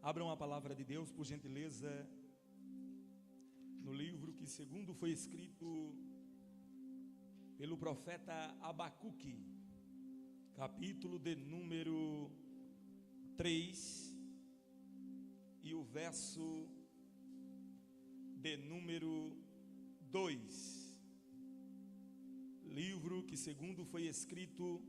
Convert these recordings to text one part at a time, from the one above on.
Abram a palavra de Deus, por gentileza, no livro que segundo foi escrito pelo profeta Abacuque, capítulo de número 3 e o verso de número 2. Livro que segundo foi escrito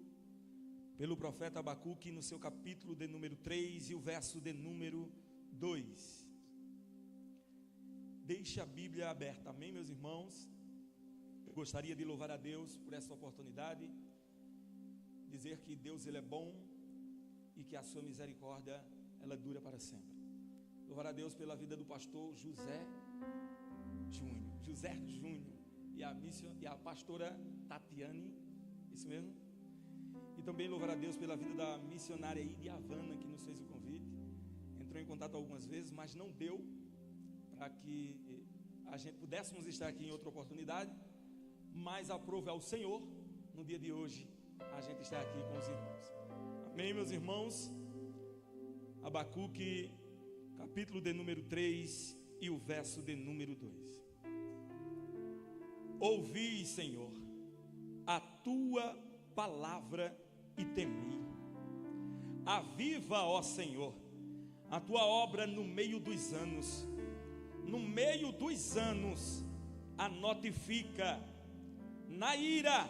pelo profeta Abacuque no seu capítulo de número 3 e o verso de número 2. Deixe a Bíblia aberta, amém, meus irmãos? Eu gostaria de louvar a Deus por essa oportunidade, dizer que Deus ele é bom e que a sua misericórdia ela dura para sempre. Louvar a Deus pela vida do pastor José Júnior e a pastora Tatiane, isso mesmo? E também louvar a Deus pela vida da missionária Idi Havana, que nos fez o convite. Entrou em contato algumas vezes, mas não deu para que a gente pudéssemos estar aqui em outra oportunidade. Mas aprove ao Senhor, no dia de hoje, a gente está aqui com os irmãos. Amém, meus irmãos? Abacuque, capítulo de número 3 e o verso de número 2. Ouvi, Senhor, a tua palavra e temi. Aviva, ó Senhor, a tua obra no meio dos anos. No meio dos anos a notifica. Na ira,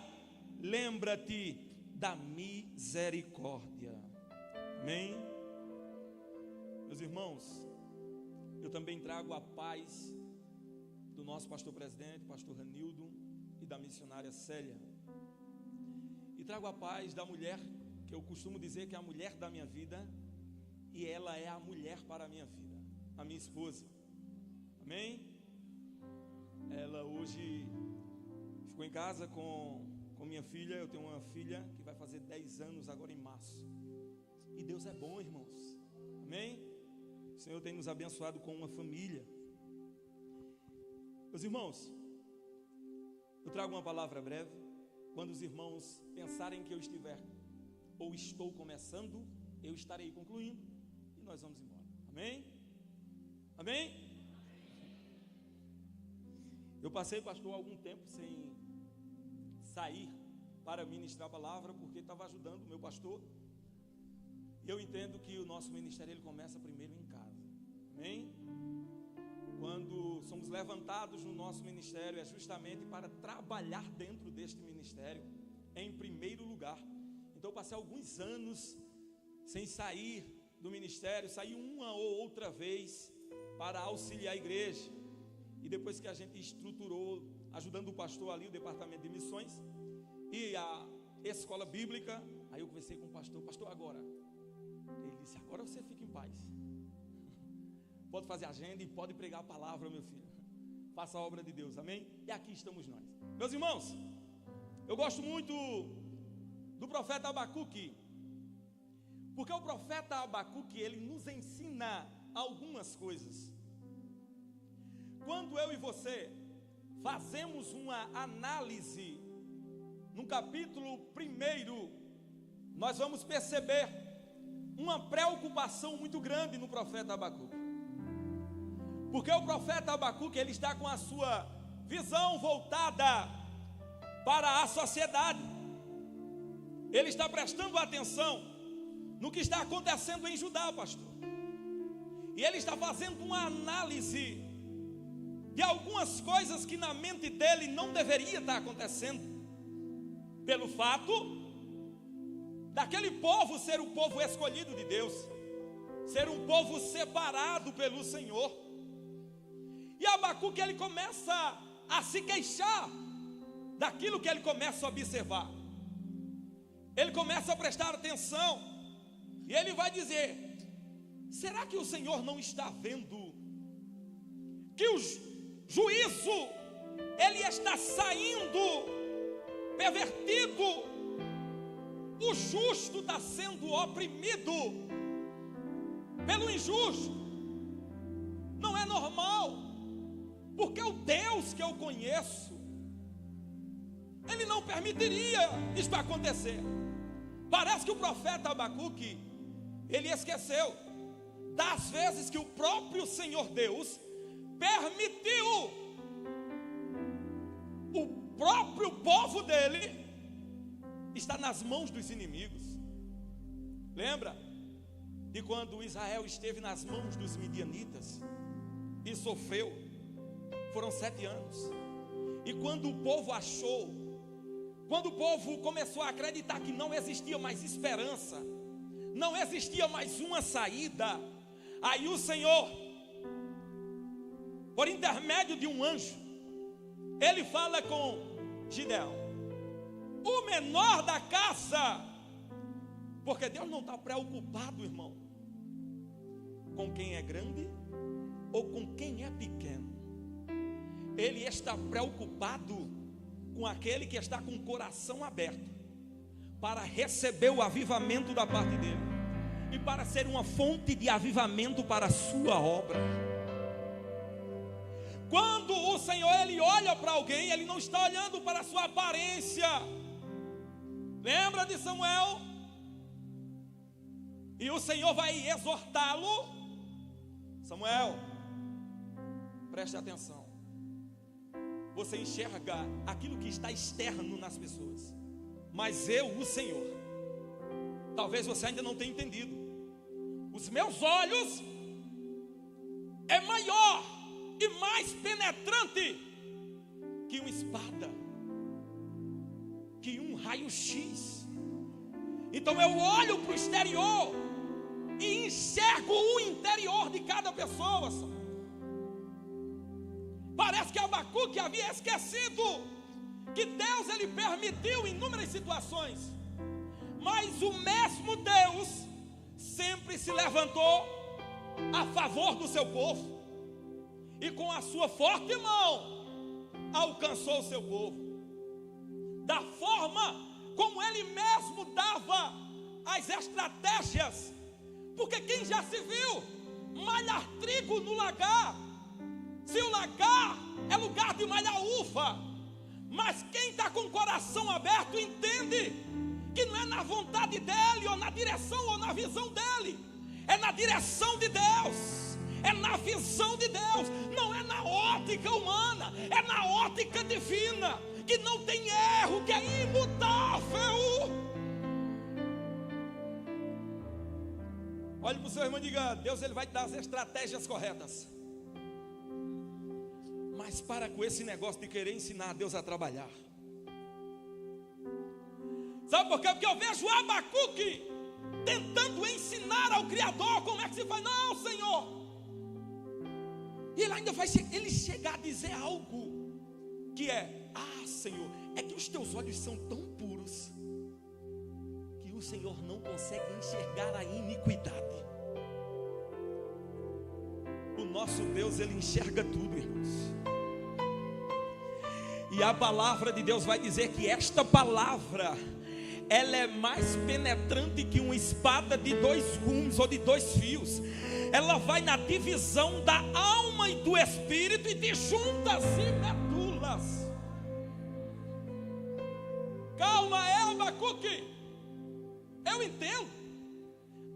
lembra-te da misericórdia. Amém? Meus irmãos, eu também trago a paz do nosso pastor presidente, pastor Ranildo, e da missionária Célia. E trago a paz da mulher, que eu costumo dizer que é a mulher da minha vida, e ela é a mulher para a minha vida, a minha esposa. Amém? Ela hoje ficou em casa com minha filha. Eu tenho uma filha que vai fazer 10 anos agora em março. E Deus é bom, irmãos. Amém? O Senhor tem nos abençoado com uma família. Meus irmãos, eu trago uma palavra breve. Quando os irmãos pensarem que eu estiver ou estou começando, eu estarei concluindo e nós vamos embora. Amém? Amém? Eu passei, pastor, algum tempo sem sair para ministrar a palavra, porque estava ajudando o meu pastor. E eu entendo que o nosso ministério ele começa primeiro em casa. Amém? Quando somos levantados no nosso ministério, é justamente para trabalhar dentro deste ministério, em primeiro lugar. Então eu passei alguns anos sem sair do ministério, saí uma ou outra vez para auxiliar a igreja. E depois que a gente estruturou, ajudando o pastor ali, o departamento de missões e a escola bíblica, aí eu conversei com o pastor, agora. Ele disse, agora você fica em paz. Pode fazer agenda e pode pregar a palavra, meu filho. Faça a obra de Deus, amém? E aqui estamos nós. Meus irmãos, eu gosto muito do profeta Abacuque, porque o profeta Abacuque, ele nos ensina algumas coisas. Quando eu e você fazemos uma análise no capítulo 1, nós vamos perceber uma preocupação muito grande no profeta Abacuque. Porque o profeta Abacuque, ele está com a sua visão voltada para a sociedade. Ele está prestando atenção no que está acontecendo em Judá, pastor. E ele está fazendo uma análise de algumas coisas que na mente dele não deveria estar acontecendo. Pelo fato daquele povo ser o povo escolhido de Deus, ser um povo separado pelo Senhor. E Abacuque ele começa a se queixar daquilo que ele começa a observar. Ele começa a prestar atenção e ele vai dizer: será que o Senhor não está vendo que o juízo ele está saindo pervertido, o justo está sendo oprimido pelo injusto? Não é normal. Porque o Deus que eu conheço, Ele não permitiria isso acontecer. Parece que o profeta Abacuque, ele esqueceu das vezes que o próprio Senhor Deus permitiu o próprio povo dele estar nas mãos dos inimigos. Lembra de quando Israel esteve nas mãos dos midianitas e sofreu? Foram 7 anos. E quando o povo achou, quando o povo começou a acreditar que não existia mais esperança, não existia mais uma saída, aí o Senhor, por intermédio de um anjo, ele fala com Gideão, o menor da casa, porque Deus não está preocupado, irmão, com quem é grande ou com quem é pequeno. Ele está preocupado com aquele que está com o coração aberto para receber o avivamento da parte dele e para ser uma fonte de avivamento para a sua obra. Quando o Senhor ele olha para alguém, ele não está olhando para a sua aparência. Lembra de Samuel? E o Senhor vai exortá-lo. Samuel, preste atenção. Você enxerga aquilo que está externo nas pessoas, mas eu, o Senhor, talvez você ainda não tenha entendido. Os meus olhos é maior e mais penetrante que uma espada, que um raio-x. Então eu olho para o exterior e enxergo o interior de cada pessoa. Parece que Abacuque havia esquecido que Deus ele permitiu inúmeras situações, mas o mesmo Deus sempre se levantou a favor do seu povo e com a sua forte mão alcançou o seu povo, da forma como ele mesmo dava as estratégias, porque quem já se viu malhar trigo no lagar, se o lagar é lugar de malhar uva, mas quem está com o coração aberto entende que não é na vontade dele, ou na direção, ou na visão dele, é na direção de Deus, é na visão de Deus, não é na ótica humana, é na ótica divina, que não tem erro, que é imutável. Olhe para o seu irmão e diga: Deus ele vai te dar as estratégias corretas. Mas para com esse negócio de querer ensinar a Deus a trabalhar. Sabe por quê? Porque eu vejo Abacuque tentando ensinar ao Criador como é que se faz. Não, Senhor. E ele ainda vai ele chegar a dizer algo que é: ah, Senhor, é que os teus olhos são tão puros que o Senhor não consegue enxergar a iniquidade. O nosso Deus, ele enxerga tudo, irmãos. E a palavra de Deus vai dizer que esta palavra, ela é mais penetrante que uma espada de 2 gumes ou de 2 fios. Ela vai na divisão da alma e do espírito e de juntas e medulas. Calma, Abacuque. Eu entendo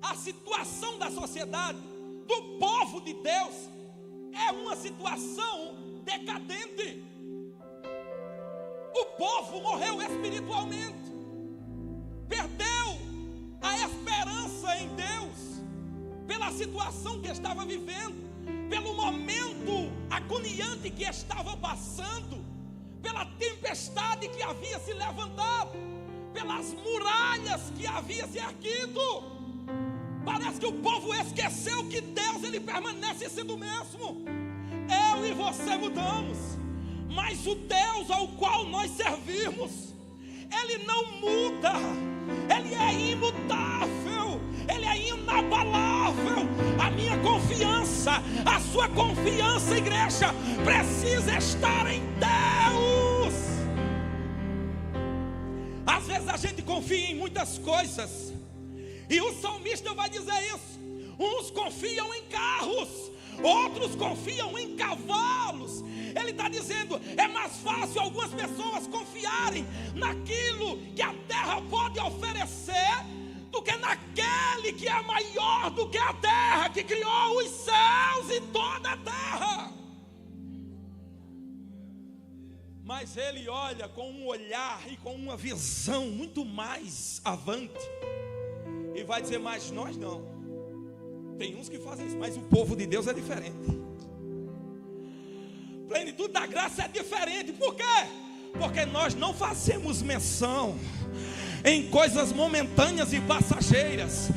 a situação da sociedade, do povo de Deus, é uma situação decadente. O povo morreu espiritualmente, perdeu a esperança em Deus, pela situação que estava vivendo, pelo momento agoniante que estava passando, pela tempestade que havia se levantado, pelas muralhas que havia se erguido. Parece que o povo esqueceu que Deus ele permanece sendo o mesmo. Eu e você mudamos, mas o Deus ao qual nós servimos, ele não muda, ele é imutável, ele é inabalável. A minha confiança, a sua confiança, igreja, precisa estar em Deus. Às vezes a gente confia em muitas coisas, e o salmista vai dizer isso. Uns confiam em carros, outros confiam em cavalos. Ele está dizendo, é mais fácil algumas pessoas confiarem naquilo que a terra pode oferecer do que naquele que é maior do que a terra, que criou os céus e toda a terra. Mas ele olha com um olhar e com uma visão muito mais avante, e vai dizer: mas nós não. Tem uns que fazem isso, mas o povo de Deus é diferente. Plenitude da graça é diferente. Por quê? Porque nós não fazemos menção em coisas momentâneas e passageiras.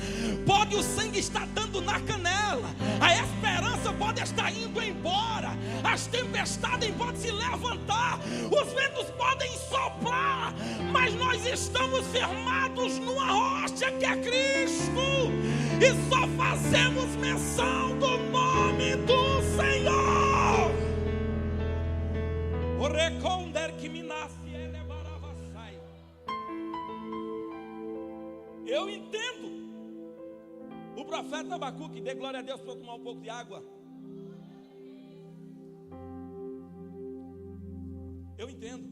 Pode o sangue estar dando na canela, a esperança pode estar indo embora, as tempestades podem se levantar, os ventos podem soprar, mas nós estamos firmados numa rocha que é Cristo, e só fazemos menção do nome do Senhor. O reconder que me nasce. Eu entendo. O profeta Abacuque, dê glória a Deus para eu tomar um pouco de água. Eu entendo.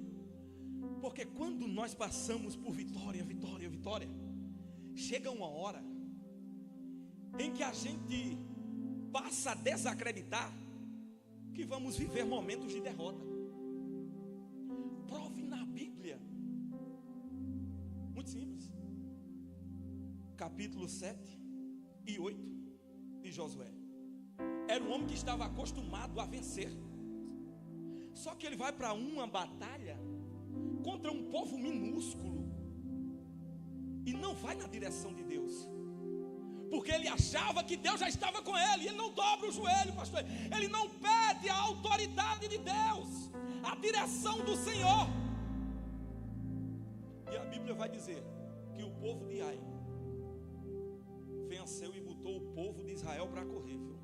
Porque quando nós passamos por vitória, chega uma hora em que a gente passa a desacreditar que vamos viver momentos de derrota. Prove na Bíblia. Muito simples. Capítulo 7 e 8 de Josué. Era um homem que estava acostumado a vencer. Só que ele vai para uma batalha contra um povo minúsculo e não vai na direção de Deus, porque ele achava que Deus já estava com ele. Ele não dobra o joelho, pastor. Ele não pede a autoridade de Deus, a direção do Senhor. E a Bíblia vai dizer que o povo de Ai venceu e botou o povo de Israel para correr, viu?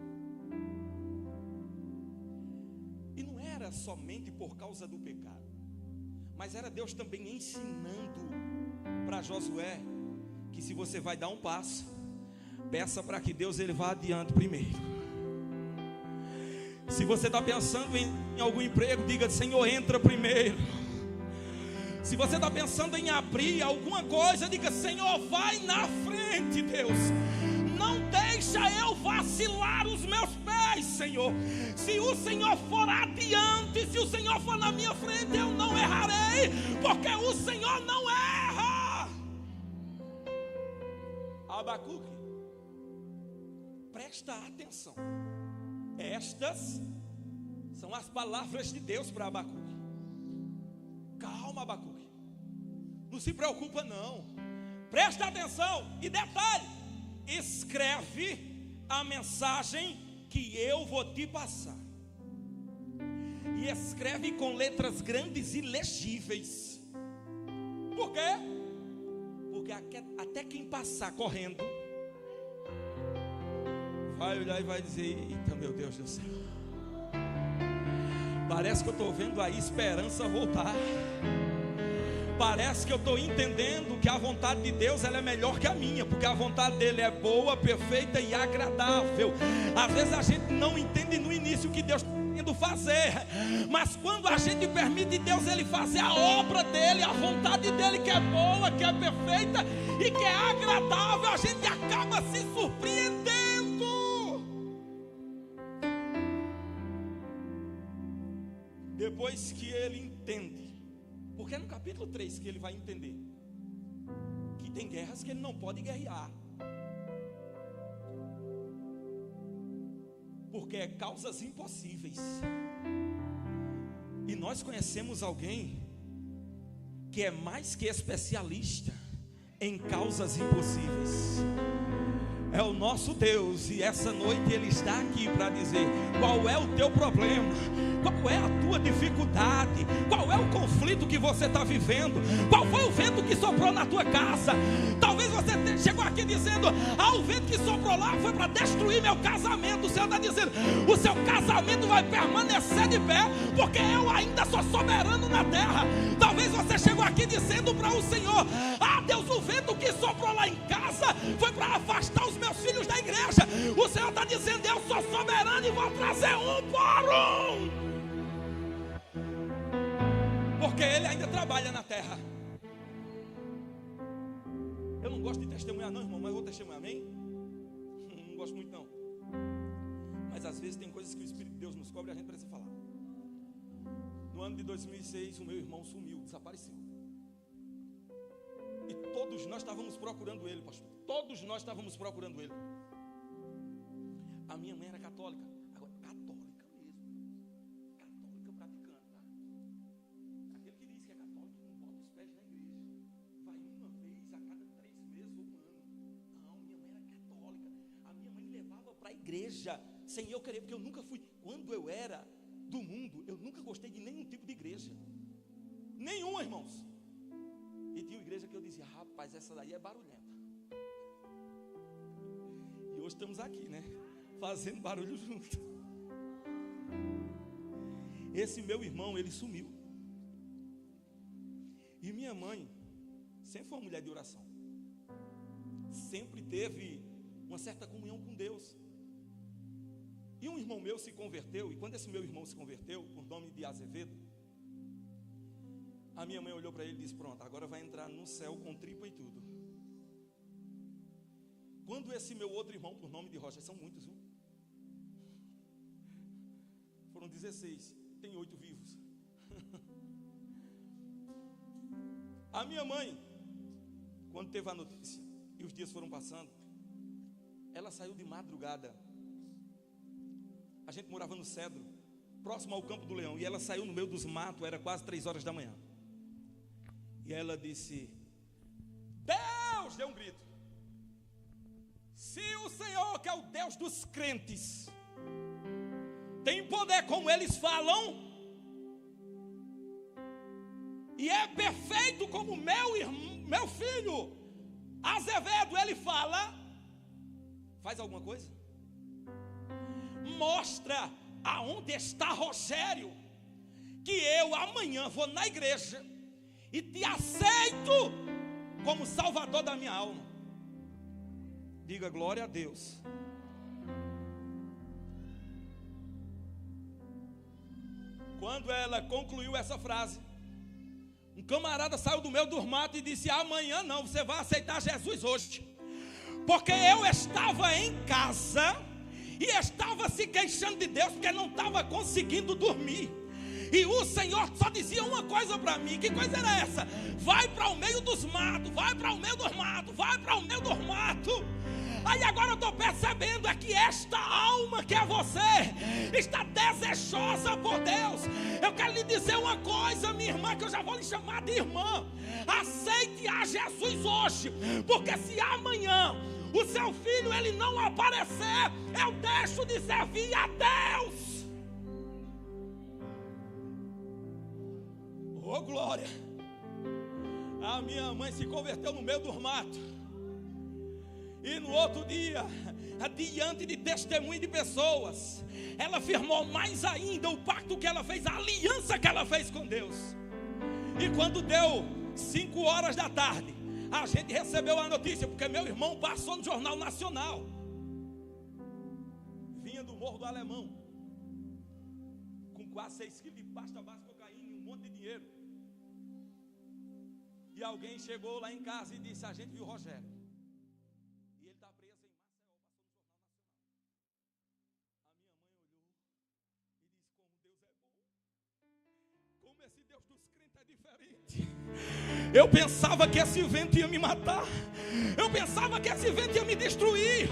E não era somente por causa do pecado, mas era Deus também ensinando para Josué que se você vai dar um passo, peça para que Deus ele vá adiante primeiro. Se você está pensando em algum emprego, diga: Senhor, entra primeiro. Se você está pensando em abrir alguma coisa, diga: Senhor, vai na frente, Deus. Não deixa eu vacilar os meus pés, Senhor. Se o Senhor for adiante, se o Senhor for na minha frente, eu não errarei, porque o Senhor não erra. Abacuque, presta atenção. Estas são as palavras de Deus para Abacuque. Calma, Abacuque, não se preocupa não. Presta atenção e detalhe: escreve a mensagem que eu vou te passar. E escreve com letras grandes e legíveis. Por quê? Porque até quem passar correndo vai olhar e vai dizer: eita, meu Deus do céu, parece que eu estou vendo a esperança voltar. Parece que eu estou entendendo que a vontade de Deus ela é melhor que a minha, porque a vontade dele é boa, perfeita e agradável. Às vezes a gente não entende no início o que Deus está querendo fazer, mas quando a gente permite Deus ele fazer a obra dele, a vontade dele que é boa, que é perfeita e que é agradável, a gente acaba se surpreendendo. Depois que ele entende, porque é no capítulo 3 que ele vai entender que tem guerras que ele não pode guerrear, porque é causas impossíveis. E nós conhecemos alguém que é mais que especialista em causas impossíveis. É o nosso Deus, e essa noite Ele está aqui para dizer: qual é o teu problema, qual é a tua dificuldade, qual é o conflito que você está vivendo, qual foi o vento que soprou na tua casa. Talvez você chegou aqui dizendo: o vento que soprou lá foi para destruir meu casamento. O Senhor está dizendo: o seu casamento vai permanecer de pé, porque eu ainda sou soberano na terra. Talvez você chegou aqui dizendo para o Senhor: Deus, o vento que soprou lá em casa foi para afastar os meus filhos da igreja. O Senhor está dizendo: eu sou soberano e vou trazer um por um, porque Ele ainda trabalha na terra. Eu não gosto de testemunho. testemunhar não, irmão, mas eu vou testemunhar, amém? Não gosto muito não. Mas às vezes tem coisas que o Espírito de Deus nos cobra e a gente precisa falar. No ano de 2006, o meu irmão sumiu, desapareceu. E todos nós estávamos procurando ele, pastor. Todos nós estávamos procurando ele. A minha mãe era católica. Agora, católica mesmo. Católica praticante, tá? Aquele que diz que é católico não bota os pés na igreja. Vai uma vez a cada 3 meses ou um ano. Não, minha mãe era católica. A minha mãe levava para a igreja sem eu querer, porque eu nunca fui. Quando eu era do mundo, eu nunca gostei de nenhum tipo de igreja. Nenhuma, irmãos. E tinha uma igreja que eu dizia, rapaz, essa daí é barulhenta. E hoje estamos aqui, né? Fazendo barulho junto. Esse meu irmão, ele sumiu. E minha mãe sempre foi uma mulher de oração. Sempre teve uma certa comunhão com Deus. E um irmão meu se converteu. E quando esse meu irmão se converteu, por nome de Azevedo, a minha mãe olhou para ele e disse, pronto, agora vai entrar no céu com tripa e tudo. Quando esse meu outro irmão, por nome de Rocha, são muitos, viu? Foram 16, tem 8 vivos. A minha mãe, quando teve a notícia, e os dias foram passando, ela saiu de madrugada. A gente morava no Cedro, próximo ao Campo do Leão, e ela saiu no meio dos matos, era quase 3 horas da manhã. E ela disse, Deus, deu um grito. Se o Senhor, que é o Deus dos crentes, tem poder como eles falam, e é perfeito como meu filho Azevedo, ele fala, faz alguma coisa? Mostra aonde está Rogério, que eu amanhã vou na igreja e te aceito como salvador da minha alma. Diga glória a Deus. Quando ela concluiu essa frase, um camarada saiu do meio do mato e disse, amanhã não, você vai aceitar Jesus hoje. Porque eu estava em casa e estava se queixando de Deus, porque não estava conseguindo dormir. E o Senhor só dizia uma coisa para mim. Que coisa era essa? Vai para o meio dos matos, vai para o meio dos matos, vai para o meio dos matos. Aí agora eu estou percebendo é que esta alma que é você está desejosa por Deus. Eu quero lhe dizer uma coisa, minha irmã, que eu já vou lhe chamar de irmã. Aceite a Jesus hoje, porque se amanhã o seu filho ele não aparecer, eu deixo de servir a Deus. Oh glória. A minha mãe se converteu no meio dos matos. E no outro dia, diante de testemunho de pessoas, ela firmou mais ainda o pacto que ela fez, a aliança que ela fez com Deus. E quando deu 5 horas da tarde, a gente recebeu a notícia, porque meu irmão passou no Jornal Nacional. Vinha do Morro do Alemão, com quase 6 quilos de pasta base, cocaína e um monte de dinheiro. E alguém chegou lá em casa e disse, a gente viu o Rogério. E ele está preso em Maceió, passou no Jornal Nacional. A minha mãe olhou e disse, como Deus é bom. Como esse Deus dos crentes é diferente. Eu pensava que esse vento ia me matar. Eu pensava que esse vento ia me destruir.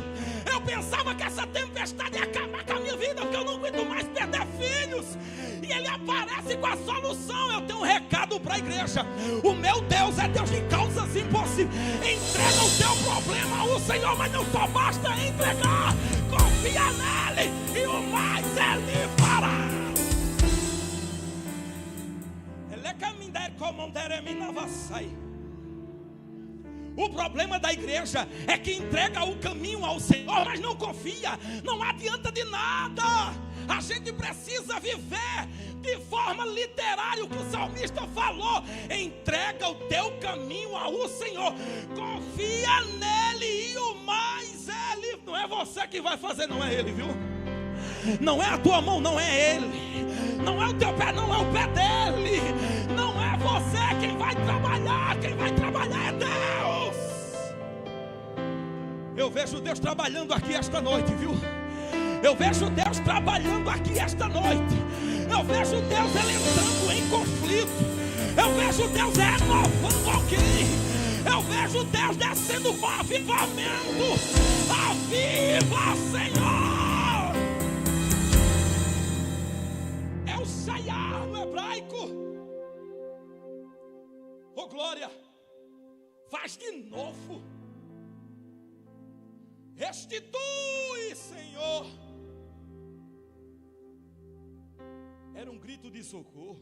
Eu pensava que essa tempestade ia acabar com a minha vida, porque eu não aguento mais perder filhos. E ele aparece com a solução. Eu tenho um recado para a igreja. O meu Deus é Deus de causas impossíveis. Entrega o teu problema ao Senhor, mas não só basta entregar. Confia nele e o mais ele fará. O problema da igreja é que entrega o caminho ao Senhor, mas não confia. Não adianta de nada. A gente precisa viver de forma literária o que o salmista falou. Entrega o teu caminho ao Senhor, confia nele e o mais ele. Não é você que vai fazer, não é ele, viu? Não é a tua mão, não é ele. Não é o teu pé, não é o pé dele. Não é você quem vai trabalhar é Deus. Eu vejo Deus trabalhando aqui esta noite, viu? Eu vejo Deus trabalhando aqui esta noite. Eu vejo Deus ele entrando em conflito. Eu vejo Deus renovando alguém. Eu vejo Deus descendo com avivamento. Aviva, Senhor! É o Shaiar no hebraico. Oh glória! Faz de novo. Restitui, Senhor. Era um grito de socorro.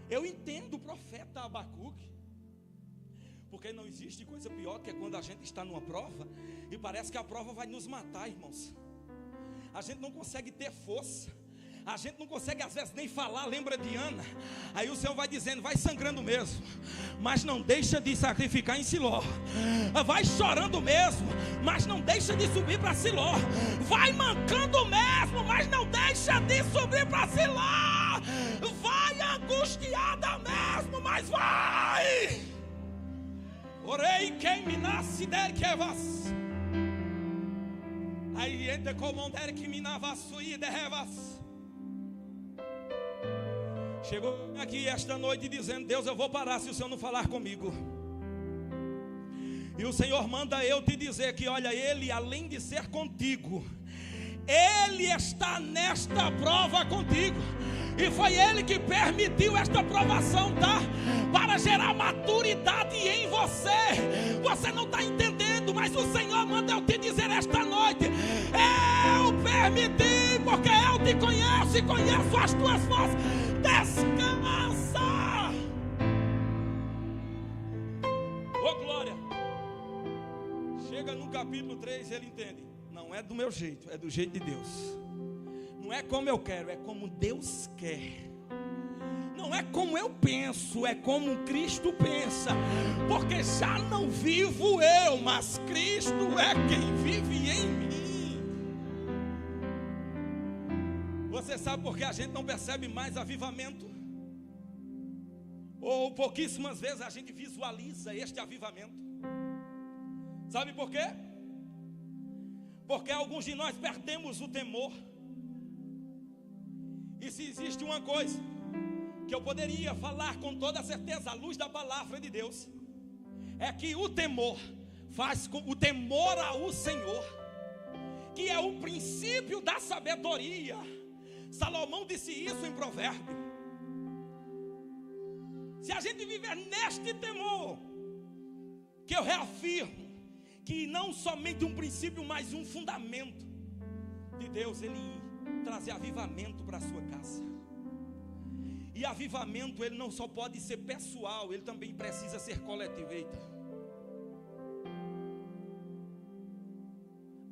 Eu entendo o profeta Abacuque, porque não existe coisa pior que é quando a gente está numa prova e parece que a prova vai nos matar, irmãos. A gente não consegue ter força, a gente não consegue às vezes nem falar. Lembra de Ana? Aí o Senhor vai dizendo, vai sangrando mesmo, mas não deixa de sacrificar em Siló. Vai chorando mesmo, mas não deixa de subir para Siló. Vai mancando mesmo, mas não deixa de subir para Siló. Vai angustiada mesmo, mas vai. Orei quem me nasce der que vas. Aí entra como der que me navassui de revas. Chegou aqui esta noite dizendo, Deus, eu vou parar se o Senhor não falar comigo. E o Senhor manda eu te dizer que olha, Ele além de ser contigo, Ele está nesta prova contigo. E foi Ele que permitiu esta provação, tá? Para gerar maturidade em você. Você não está entendendo, mas o Senhor manda eu te dizer esta noite, eu permiti, porque eu te conheço e conheço as tuas forças. Descansa. Oh glória. Chega no capítulo 3 ele entende, não é do meu jeito, é do jeito de Deus. Não é como eu quero, é como Deus quer. Não é como eu penso, é como Cristo pensa. Porque já não vivo eu, mas Cristo é quem vive em mim. Você sabe por que a gente não percebe mais avivamento? Ou pouquíssimas vezes a gente visualiza este avivamento. Sabe por quê? Porque alguns de nós perdemos o temor. E se existe uma coisa que eu poderia falar com toda certeza à luz da palavra de Deus, é que o temor faz com o temor ao Senhor, que é o princípio da sabedoria. Salomão disse isso em Provérbio. Se a gente viver neste temor, que eu reafirmo que não somente um princípio, mas um fundamento de Deus, Ele trazer avivamento para a sua casa. E avivamento ele não só pode ser pessoal, ele também precisa ser coletivo. Eita.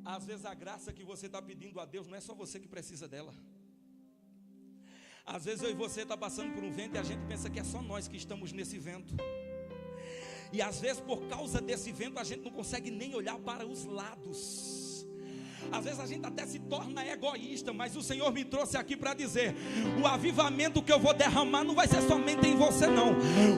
Às vezes a graça que você está pedindo a Deus não é só você que precisa dela. Às vezes eu e você está passando por um vento e a gente pensa que é só nós que estamos nesse vento. E às vezes por causa desse vento a gente não consegue nem olhar para os lados. Às vezes a gente até se torna egoísta, mas o Senhor me trouxe aqui para dizer, o avivamento que eu vou derramar não vai ser somente em você não.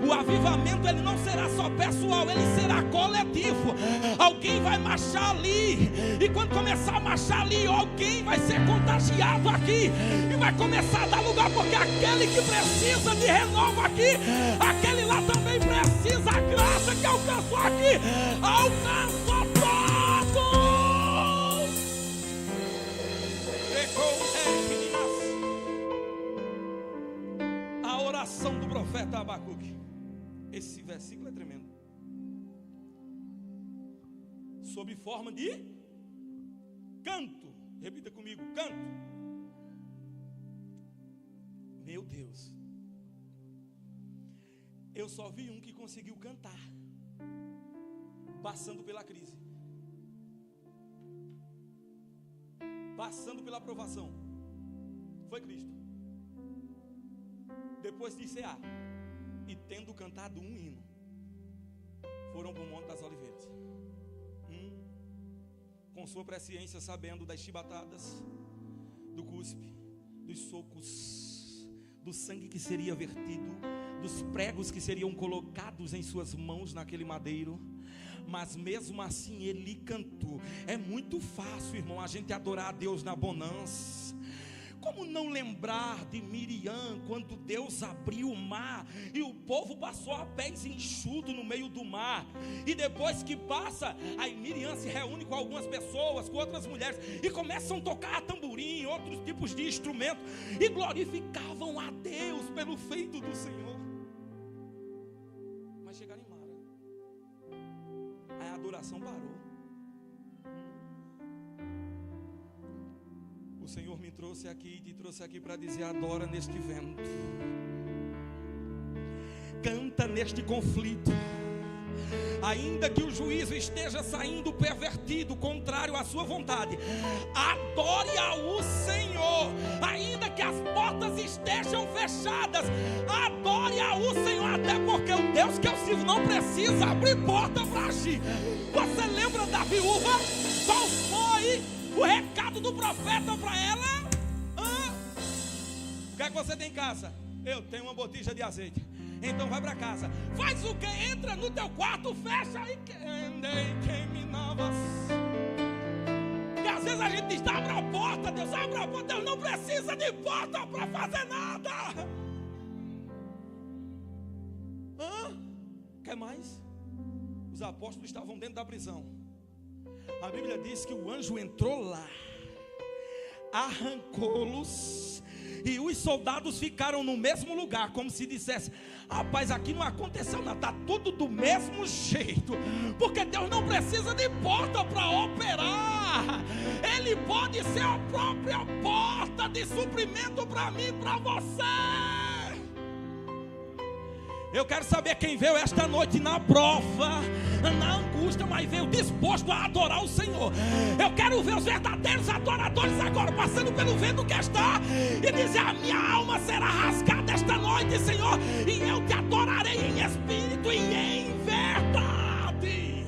O avivamento ele não será só pessoal, ele será coletivo. Alguém vai marchar ali, e quando começar a marchar ali, alguém vai ser contagiado aqui, e vai começar a dar lugar, porque aquele que precisa de renovo aqui, aquele lá também precisa. A graça que alcançou aqui, alcançou todos. A oração do profeta Abacuque. Esse versículo é tremendo. Sob forma de canto. Repita comigo, canto. Meu Deus. Eu só vi um que conseguiu cantar passando pela crise, passando pela provação. Foi Cristo. Depois de cear e tendo cantado um hino, foram para o Monte das Oliveiras, com sua presciência, sabendo das chibatadas, do cuspe, dos socos, do sangue que seria vertido, dos pregos que seriam colocados em suas mãos naquele madeiro. mas mesmo assim ele cantou. É muito fácil, irmão, a gente adorar a Deus na bonança. Como não lembrar de Miriam, quando Deus abriu o mar e o povo passou a pés enxuto no meio do mar, e depois que passa, aí Miriam se reúne com algumas pessoas, com outras mulheres, e começam a tocar tamborim, outros tipos de instrumento, e glorificavam a Deus pelo feito do Senhor. Mas chegaram em Mara, aí a adoração parou. O Senhor me trouxe aqui e te trouxe aqui para dizer: adora neste vento, canta neste conflito, ainda que o juízo esteja saindo pervertido, contrário à sua vontade, adore ao Senhor, ainda que as portas estejam fechadas, adore ao Senhor, até porque o Deus que eu sirvo não precisa abrir porta para agir. Você lembra da viúva? Qual foi o recado do profeta para ela? O que é que você tem em casa? Eu tenho uma botija de azeite. Então vai para casa. Faz o que? Entra no teu quarto, fecha e queime novas. E às vezes a gente diz: abre a porta, Deus, abre a porta. Deus não precisa de porta para fazer nada. Quer mais? Os apóstolos estavam dentro da prisão. A Bíblia diz que o anjo entrou lá, arrancou-los, e os soldados ficaram no mesmo lugar, como se dissesse: rapaz, aqui não aconteceu nada, está tudo do mesmo jeito, porque Deus não precisa de porta para operar. Ele pode ser a própria porta de suprimento para mim e para você. Eu quero saber quem veio esta noite na prova, na angústia, mas veio disposto a adorar o Senhor. Eu quero ver os verdadeiros adoradores agora passando pelo vento que está e dizer: a minha alma será rasgada esta noite, Senhor, e eu te adorarei em espírito e em verdade.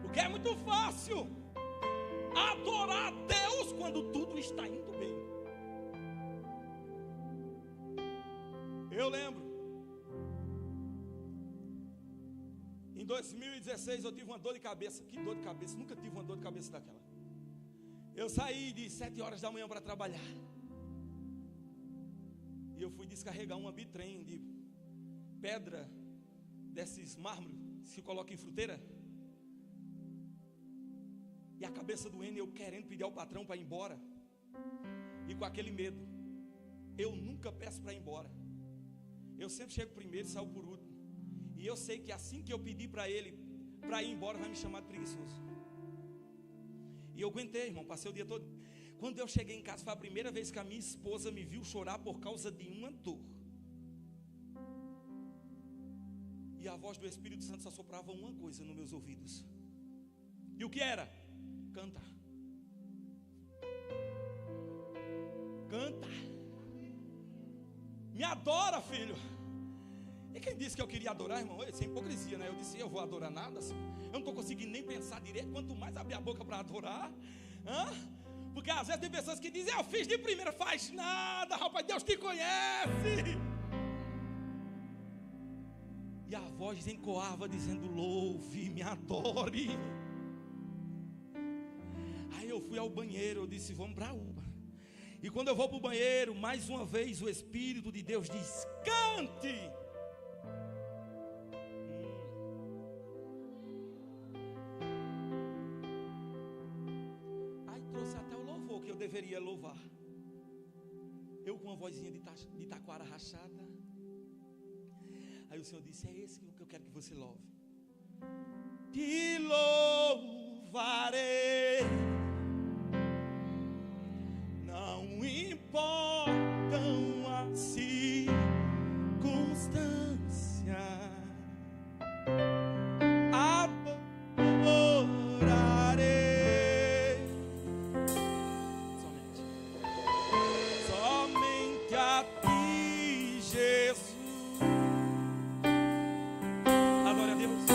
Porque é muito fácil adorar a Deus quando tudo está indo bem. Eu lembro, em 2016 eu tive uma dor de cabeça. Que dor de cabeça? Nunca tive uma dor de cabeça daquela. Eu saí de 7 horas da manhã para trabalhar, e eu fui descarregar uma bitrem de pedra, desses mármore que se coloca em fruteira, e a cabeça doendo, eu querendo pedir ao patrão para ir embora, e com aquele medo. Eu nunca peço para ir embora, eu sempre chego primeiro e saio por último. E eu sei que assim que eu pedir para ele para ir embora, vai me chamar de preguiçoso. E eu aguentei, irmão, passei o dia todo. Quando eu cheguei em casa, foi a primeira vez que a minha esposa me viu chorar por causa de uma dor. E a voz do Espírito Santo só soprava uma coisa nos meus ouvidos. E o que era? Canta. Canta. Me adora, filho. E quem disse que eu queria adorar, irmão? Isso é hipocrisia, né? Eu disse: eu vou adorar nada assim. Eu não estou conseguindo nem pensar direito, quanto mais abrir a boca para adorar. Porque às vezes tem pessoas que dizem: eu fiz de primeira. Faz nada, rapaz, Deus te conhece. E a voz encoava dizendo: louve, me adore. Aí eu fui ao banheiro, eu disse: vamos para a UPA. E quando eu vou para o banheiro, mais uma vez o Espírito de Deus diz: cante. Aí trouxe até o louvor que eu deveria louvar. Eu com uma vozinha de taquara rachada. Aí o Senhor disse: é esse que eu quero que você louve. Te louvarei, não importam as circunstâncias, adorarei somente a ti, Jesus. Adore a Deus.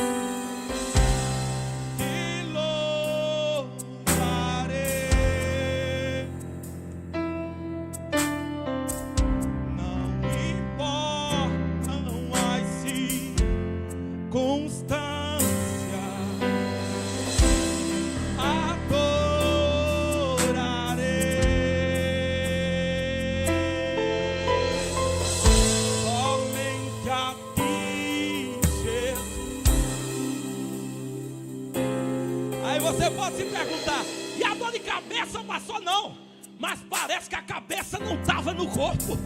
você pode se perguntar: e a dor de cabeça passou? Não, mas parece que a cabeça não estava no corpo.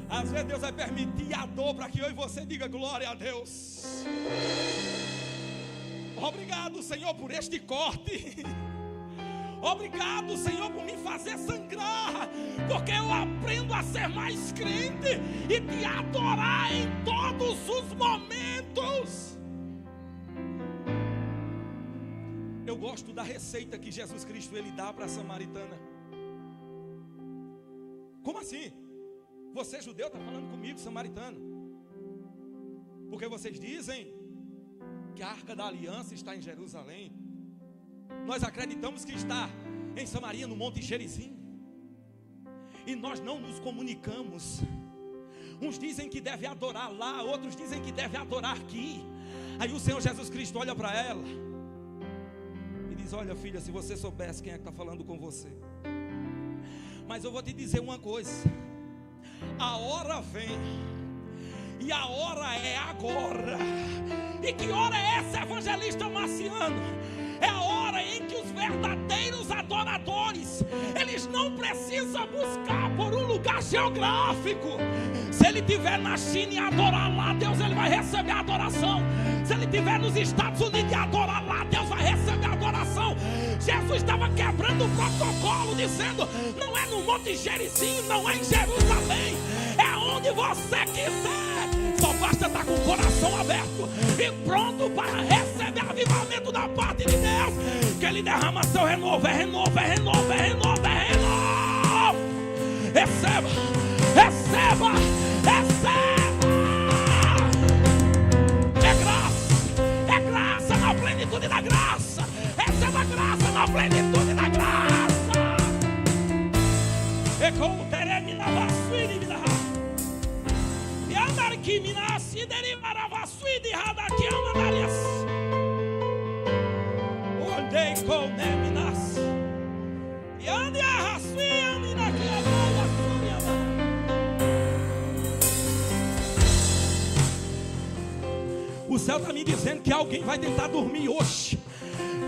Às vezes Deus vai permitir a dor para que eu e você diga glória a Deus. Obrigado, Senhor, por este corte. Obrigado, Senhor, por me fazer sangrar, porque eu aprendo a ser mais crente e te adorar em todos os momentos. Eu gosto da receita que Jesus Cristo ele dá para a samaritana. Como assim? Você judeu está falando comigo, samaritano? Porque vocês dizem que a Arca da Aliança está em Jerusalém. Nós acreditamos que está em Samaria, no Monte Gerizim. E nós não nos comunicamos. Uns dizem que deve adorar lá, outros dizem que deve adorar aqui. Aí o Senhor Jesus Cristo olha para ela e diz: olha, filha, se você soubesse quem é que está falando com você. Mas eu vou te dizer uma coisa: a hora vem, e a hora é agora. E que hora é essa, evangelista Marciano? É a hora em que os verdadeiros adoradores, eles não precisam buscar por um lugar geográfico. Se ele estiver na China e adorar lá, Deus ele vai receber a adoração. Se ele estiver nos Estados Unidos e adorar lá, Deus vai receber a adoração. Jesus estava quebrando o protocolo, dizendo: não é no Monte Gerizim, não é em Jerusalém, é onde você quiser. Só basta estar com o coração aberto e pronto para receber avivamento da parte de Deus, que Ele derrama seu renovo, é renovo, é renovo, é renovo, é renovo. Receba, receba, receba. É graça na plenitude da graça. Receba graça na plenitude da graça. E com teremina vassuiri da e andar que minas e derivara vassuiri rada que amandarias. Ondei com neminas e ande a rasui a mina que amava o céu está me dizendo que alguém vai tentar dormir hoje.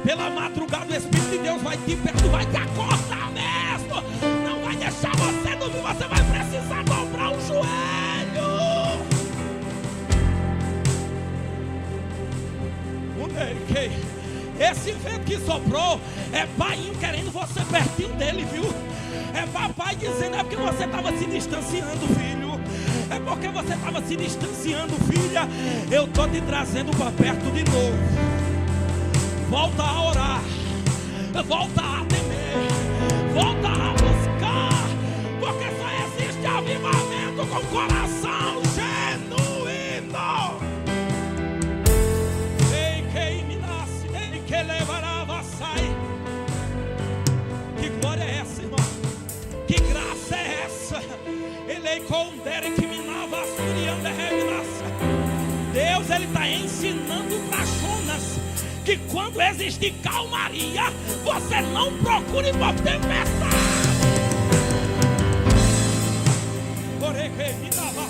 Pela madrugada o Espírito de Deus vai te perturbar, vai te acordar mesmo. Não vai deixar você dormir, você vai precisar dobrar o joelho. Esse vento que soprou é paiinho querendo você pertinho dele, viu? É papai dizendo: é porque você estava se distanciando, filho. É porque você estava se distanciando, filha. Eu estou te trazendo para perto de novo. Volta a orar, volta a temer, volta a buscar, porque só existe avivamento com coração genuíno. Ei, quem me nasce, ei, que levará sai. Que glória é essa, irmão? Que graça é essa? Ele condere que me lava surianda reminaça. Deus ele está ensinando para Jonas que quando existe calmaria, você não procure por tempestade. Porém que me dava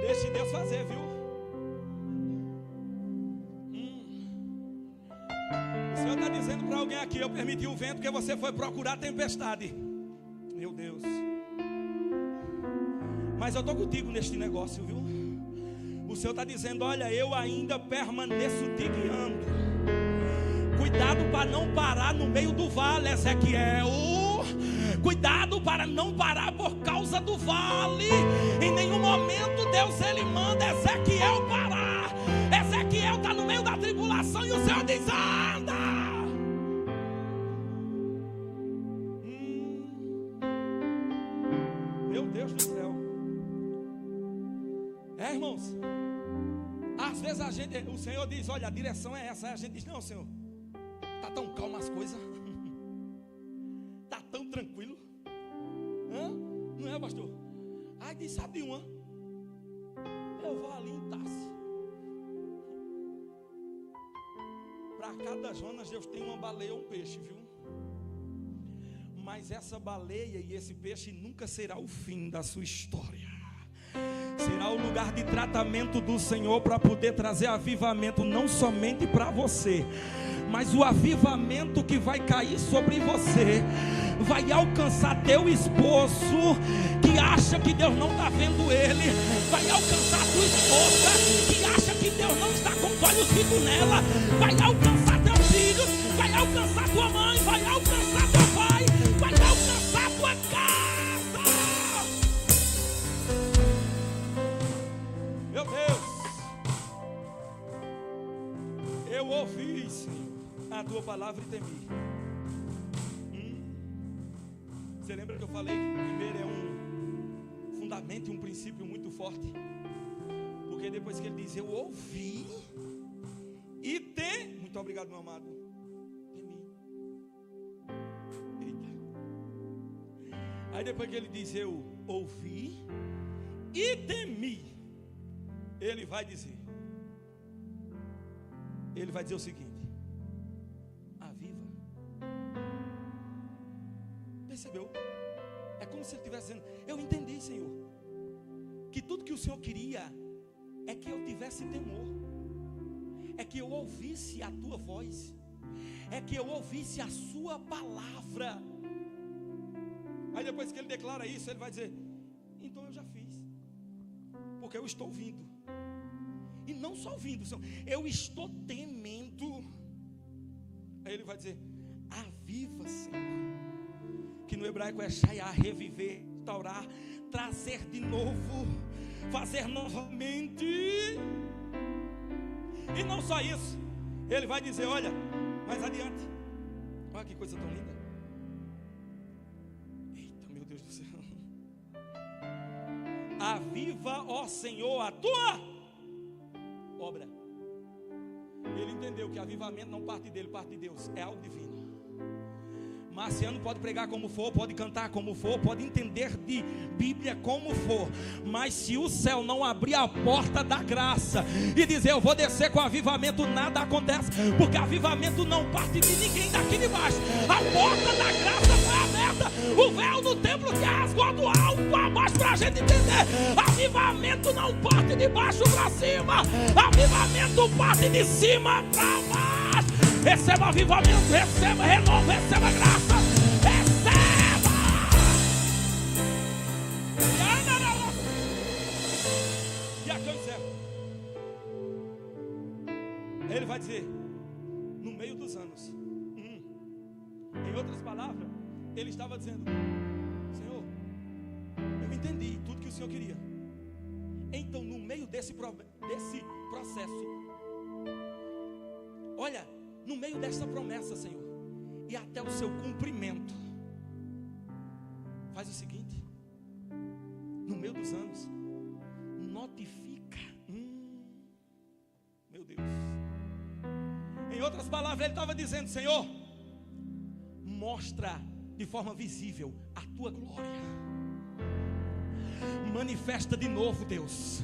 deixe Deus fazer, viu? O Senhor está dizendo para alguém aqui: eu permiti o vento porque você foi procurar a tempestade. Meu Deus. Mas eu estou contigo neste negócio, viu? O Senhor está dizendo: olha, eu ainda permaneço te guiando. Cuidado para não parar no meio do vale, Ezequiel. Cuidado para não parar por causa do vale. Em nenhum momento Deus ele manda Ezequiel parar. Ezequiel está no meio da tribulação e o Senhor diz: anda. Meu Deus do céu. Irmãos, às vezes o Senhor diz: olha, a direção é essa. Aí a gente diz: não, Senhor, está tão calma as coisas, está tão tranquilo. Não é, pastor? Aí diz: sabe uma? Eu vou ali em Tarso. Para cada Jonas Deus tem uma baleia ou um peixe, viu? Mas essa baleia e esse peixe nunca será o fim da sua história. Será o lugar de tratamento do Senhor para poder trazer avivamento não somente para você, mas o avivamento que vai cair sobre você vai alcançar teu esposo que acha que Deus não está vendo ele, vai alcançar tua esposa que acha que Deus não está com os olhos fitos nela, vai alcançar teu filho, vai alcançar tua mãe, vai alcançar teu pai, vai alcançar tua casa. Meu Deus, eu ouvi, Senhor, a tua palavra e temi. Você lembra que eu falei que primeiro é um fundamento e um princípio muito forte? Porque depois que ele diz, eu ouvi e temi. Muito obrigado, meu amado. Temi. Eita. Aí depois que ele diz, eu ouvi e temi, ele vai dizer o seguinte: aviva. Percebeu? É como se ele estivesse dizendo, eu entendi, Senhor, que tudo que o Senhor queria é que eu tivesse temor, é que eu ouvisse a tua voz, é que eu ouvisse a sua palavra. Aí depois que ele declara isso, ele vai dizer, então eu já fiz, porque eu estou ouvindo. E não só ouvindo, Senhor, eu estou temendo. Aí ele vai dizer, aviva, Senhor, que no hebraico é shayah, reviver, restaurar, trazer de novo, fazer novamente. E não só isso, ele vai dizer, olha, mais adiante, olha que coisa tão linda. Eita, meu Deus do céu. Aviva, ó Senhor, a tua obra. Ele entendeu que avivamento não parte dele, parte de Deus, é algo divino. Marciano pode pregar como for, pode cantar como for, pode entender de Bíblia como for, mas se o céu não abrir a porta da graça e dizer, eu vou descer com avivamento, nada acontece, porque avivamento não parte de ninguém daqui de baixo. A porta da graça foi aberta, o véu do templo se rasgou do alto a baixo, para a gente entender. Avivamento não parte de baixo para cima, avivamento parte de cima para baixo. Receba avivamento, receba renovo, receba graça, receba. E aqui eu encerro. Ele vai dizer, no meio dos anos. Em outras palavras, ele estava dizendo, Senhor, eu entendi tudo que o Senhor queria. Então no meio desse processo, olha, no meio desta promessa, Senhor, e até o seu cumprimento, faz o seguinte, no meio dos anos, notifica. Meu Deus. Em outras palavras, ele estava dizendo, Senhor, mostra de forma visível a tua glória. Manifesta de novo, Deus.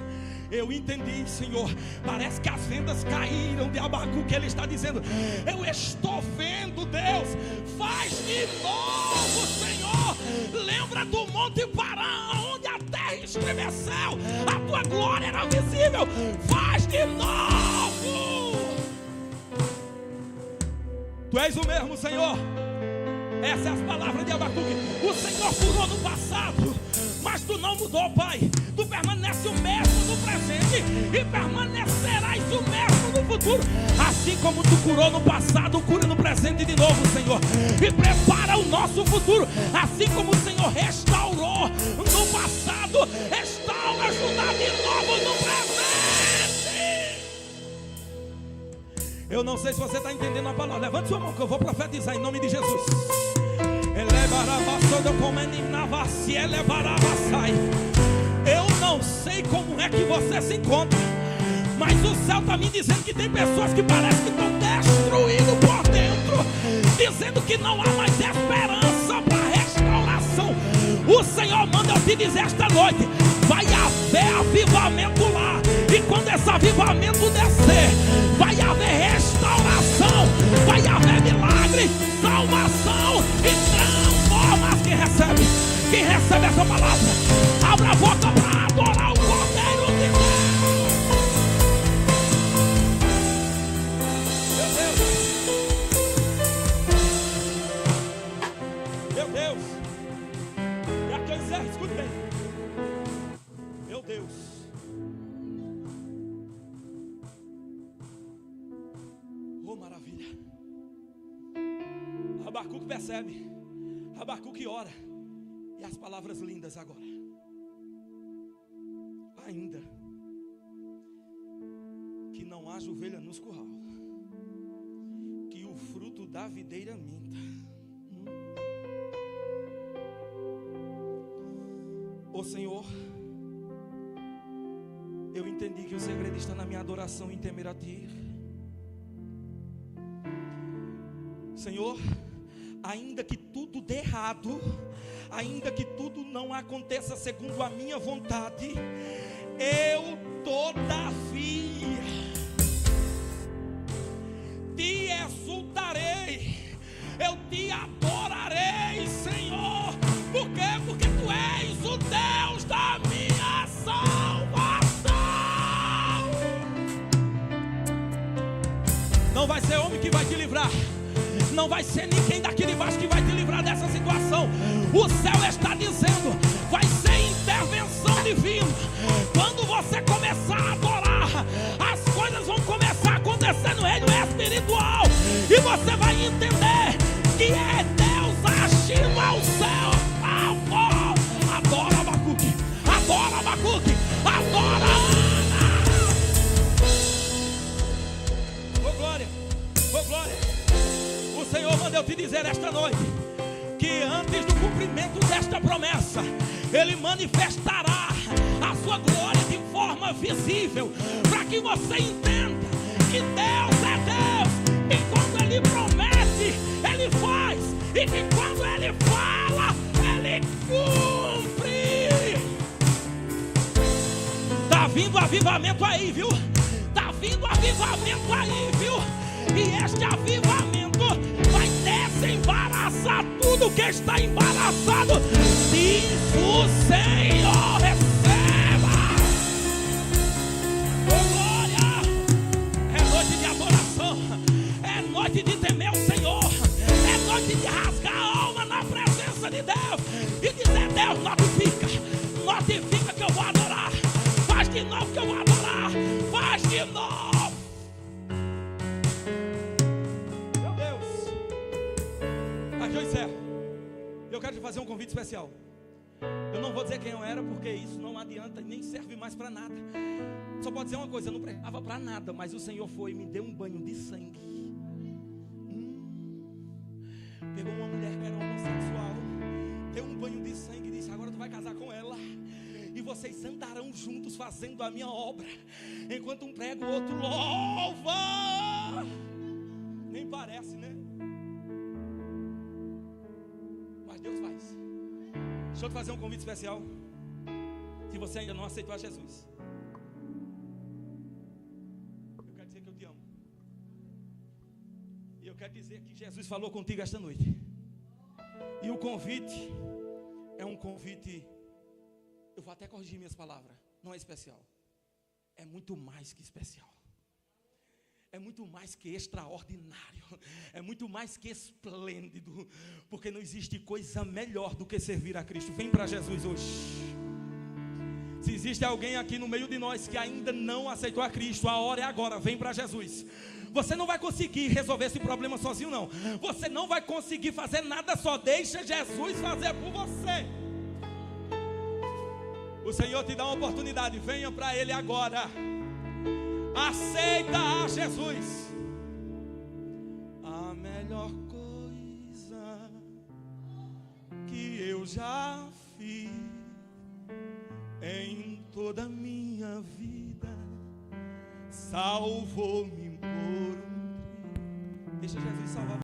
Eu entendi, Senhor. Parece que as vendas caíram de Abacuque. Ele está dizendo, eu estou vendo, Deus. Faz de novo, Senhor. Lembra do Monte Parã, onde a terra estremeceu, a tua glória era visível. Faz de novo. Tu és o mesmo, Senhor. Essas são as palavras de Abacuque. O Senhor curou no passado, mas tu não mudou, Pai. Tu permanece o mesmo no presente e permanecerás o mesmo no futuro. Assim como tu curou no passado, cura no presente de novo, Senhor. E prepara o nosso futuro. Assim como o Senhor restaurou no passado, restaura, ajuda de novo no presente. Eu não sei se você está entendendo a palavra. Levante sua mão que eu vou profetizar em nome de Jesus. Eu não sei como é que você se encontra, mas o céu está me dizendo que tem pessoas que parecem que estão destruídas por dentro, dizendo que não há mais esperança para restauração. O Senhor manda eu te dizer esta noite, vai haver avivamento lá, e quando esse avivamento descer, vai haver restauração, vai haver milagre, salvação e transformação. Quem recebe essa palavra, abra a boca para adorar o Cordeiro de Deus. Meu Deus. E aqui eu encerro, escute bem. Meu Deus. Oh, maravilha. Abacuque percebe. Abacuque ora. E as palavras lindas agora. Ainda que não haja ovelha nos curral, que o fruto da videira minta. Ô Senhor, eu entendi que o segredo está na minha adoração em temer a Ti. Senhor, ainda que tudo dê errado, ainda que tudo não aconteça segundo a minha vontade, eu todavia te exultarei, eu te adorarei, Senhor. Por quê? Porque Tu és o Deus da minha salvação. Não vai ser homem que vai te livrar, não vai ser ninguém daqui de baixo que vai te livrar dessa situação. O céu está dizendo, vai ser intervenção divina. Quando você começar a adorar, as coisas vão começar a acontecer no reino espiritual, e você vai entender que é Deus agindo ao céu. Adora Abacuque, adora Abacuque, adora Ana. Oh glória, oh glória. O Senhor manda eu te dizer esta noite, que antes do cumprimento desta promessa, Ele manifestará a sua glória de forma visível, para que você entenda que Deus é Deus, e quando Ele promete, Ele faz, e que quando Ele fala, Ele cumpre. Tá vindo avivamento aí, viu? Tá vindo avivamento aí, viu? E este avivamento vai desembaraçar tudo que está embaraçado. Diz o Senhor, receba. Oh glória. É noite de adoração, é noite de temer o Senhor, é noite de rasgar a alma na presença de Deus e dizer: Deus, notifica que eu vou adorar. Faz de novo que eu vou adorar. Faz de novo. Eu encerro. Eu quero te fazer um convite especial. Eu não vou dizer quem eu era, porque isso não adianta e nem serve mais para nada. Só pode dizer uma coisa: eu não pregava para nada, mas o Senhor foi e me deu um banho de sangue. Pegou uma mulher que era homossexual, deu um banho de sangue e disse: agora tu vai casar com ela, e vocês andarão juntos fazendo a minha obra. Enquanto um prega, o outro louva. Nem parece, né? Deus faz. Deixa eu te fazer um convite especial. Se você ainda não aceitou a Jesus, eu quero dizer que eu te amo. E eu quero dizer que Jesus falou contigo esta noite. E o convite é um convite, eu vou até corrigir minhas palavras, não é especial, é muito mais que especial. É muito mais que extraordinário, é muito mais que esplêndido, porque não existe coisa melhor do que servir a Cristo. Vem para Jesus hoje. Se existe alguém aqui no meio de nós que ainda não aceitou a Cristo, a hora é agora. Vem para Jesus. Você não vai conseguir resolver esse problema sozinho, não. Você não vai conseguir fazer nada só. Deixa Jesus fazer por você. O Senhor te dá uma oportunidade. Venha para Ele agora. Aceita a Jesus. A melhor coisa que eu já fiz em toda a minha vida, salvou-me por um. Deixa Jesus salvar.